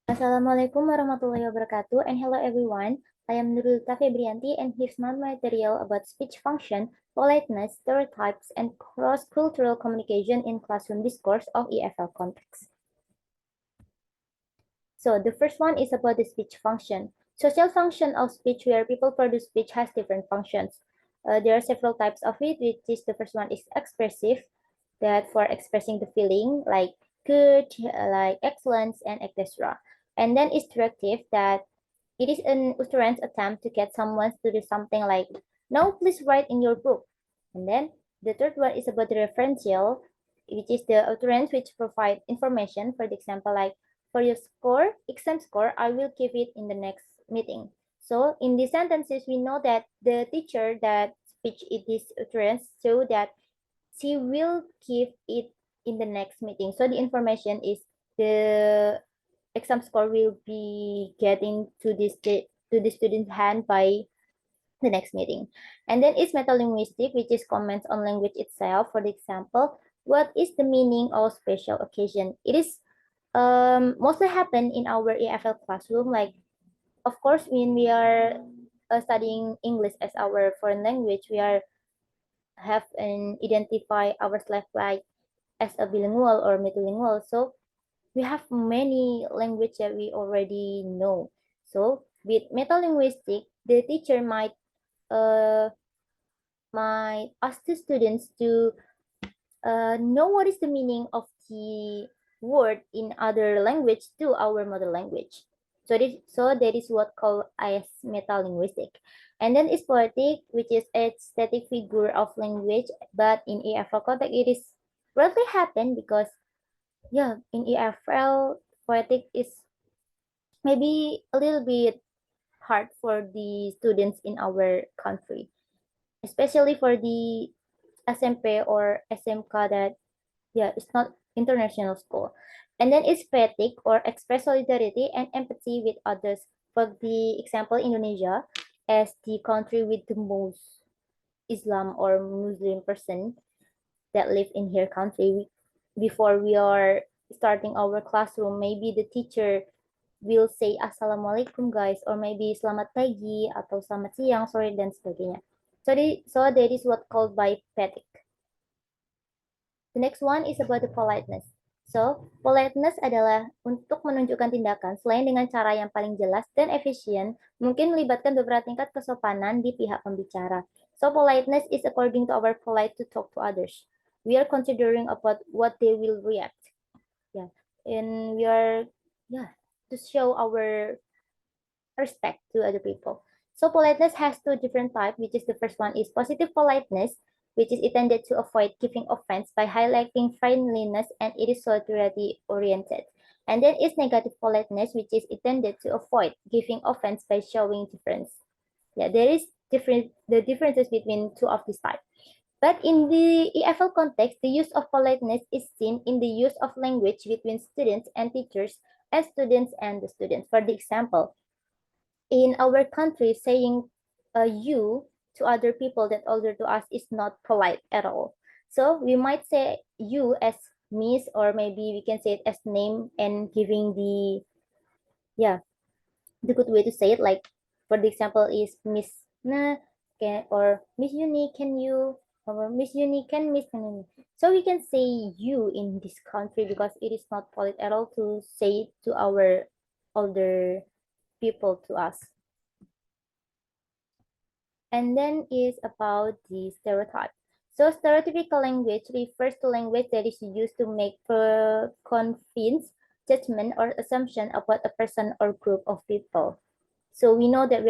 Assalamualaikum warahmatullahi wabarakatuh, and hello everyone. I am Nurulita Febrianti, and here's my material about speech function, politeness, stereotypes, and cross-cultural communication in classroom discourse of EFL context. So the first one is about the speech function. Social function of speech, where people produce speech, has different functions. There are several types of it, which is the first one is expressive, that for expressing the feeling like good, like excellence, and etc. And then is directive, that it is an utterance attempt to get someone to do something like, no, please write in your book. And then the third one is about the referential, which is the utterance which provide information. For the example, like, for your score, exam score, I will give it in the next meeting. So in these sentences, we know that the teacher that speech it is utterance, so that she will give it in the next meeting. So the information is the exam score will be getting to the student's hand by the next meeting. And then it's metalinguistic, which is comments on language itself. For the example, what is the meaning of special occasion? It is mostly happen in our EFL classroom. Like, of course, when we are studying English as our foreign language, we are have and identify ourselves like as a bilingual or multilingual. So we have many language that we already know. So with metalinguistic, the teacher might ask the students to know what is the meaning of the word in other language to our mother language. So that is what called as metalinguistic. And then is poetic, which is a static figure of language, but in EFL context, it is rarely happen because yeah, in EFL, poetic is maybe a little bit hard for the students in our country, especially for the SMP or SMK that, yeah, it's not international school. And then it's patriotic or express solidarity and empathy with others. For the example, Indonesia as the country with the most Islam or Muslim person that live in her country. Before we are starting our classroom, maybe the teacher will say Assalamualaikum guys, or maybe Selamat pagi atau Selamat siang, sore, dan sebagainya. So that is what called by pathetic. The next one is about the politeness. So, politeness adalah untuk menunjukkan tindakan selain dengan cara yang paling jelas dan efisien, mungkin melibatkan beberapa tingkat kesopanan di pihak pembicara. So, politeness is according to our polite to talk to others. We are considering about what they will react. Yeah, and we are, yeah, to show our respect to other people. So politeness has two different types, which is the first one is positive politeness, which is intended to avoid giving offense by highlighting friendliness, and it is solidarity oriented. And then is negative politeness, which is intended to avoid giving offense by showing difference. Yeah, there is the differences between two of these types. But in the EFL context, the use of politeness is seen in the use of language between students and teachers, and students and the students. For the example, in our country, saying you to other people that older to us is not polite at all. So we might say you as miss, or maybe we can say it as name and giving the, yeah, the good way to say it. Like, for the example is Miss Na, or Miss Uni, can you, or Miss Uni, can Miss. So we can say you in this country because it is not polite at all to say it to our older people to us. And then is about the stereotype. So stereotypical language refers to language that is used to make convince judgment or assumption about a person or group of people. So we know that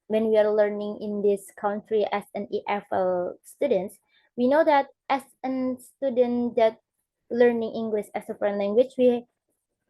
when we are learning in this country as an EFL students, we know that as a student that learning English as a foreign language, we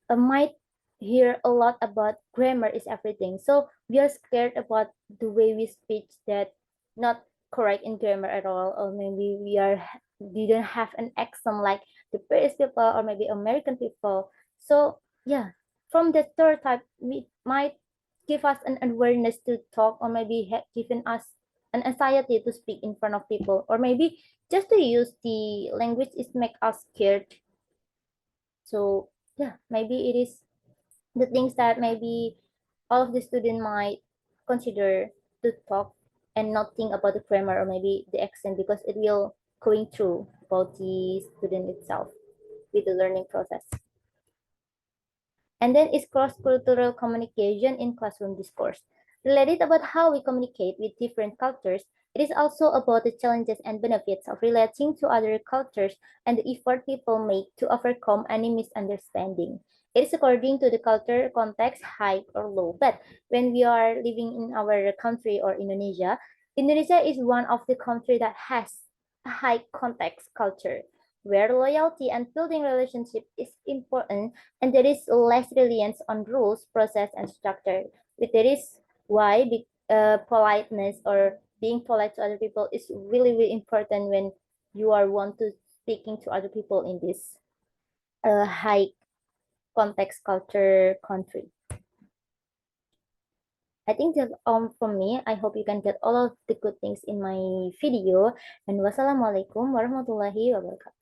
might hear a lot about grammar is everything. So we are scared about the way we speak that not correct in grammar at all, or maybe we don't have an accent like the British people or maybe American people. So yeah, from the stereotype, we might give us an awareness to talk, or maybe given us an anxiety to speak in front of people, or maybe just to use the language is make us scared. So yeah, maybe it is the things that maybe all of the student might consider to talk and not think about the grammar or maybe the accent because it will going through about the student itself with the learning process. And then is cross-cultural communication in classroom discourse. Related about how we communicate with different cultures, it is also about the challenges and benefits of relating to other cultures and the effort people make to overcome any misunderstanding. It is according to the culture context, high or low. But when we are living in our country or Indonesia, Indonesia is one of the country that has a high context culture where loyalty and building relationship is important and there is less reliance on rules, process, and structure. But there is why politeness or being polite to other people is really, really important when you are want to speaking to other people in this high context culture country. I think that's all from me. I hope you can get all of the good things in my video. And wassalamualaikum warahmatullahi wabarakatuh.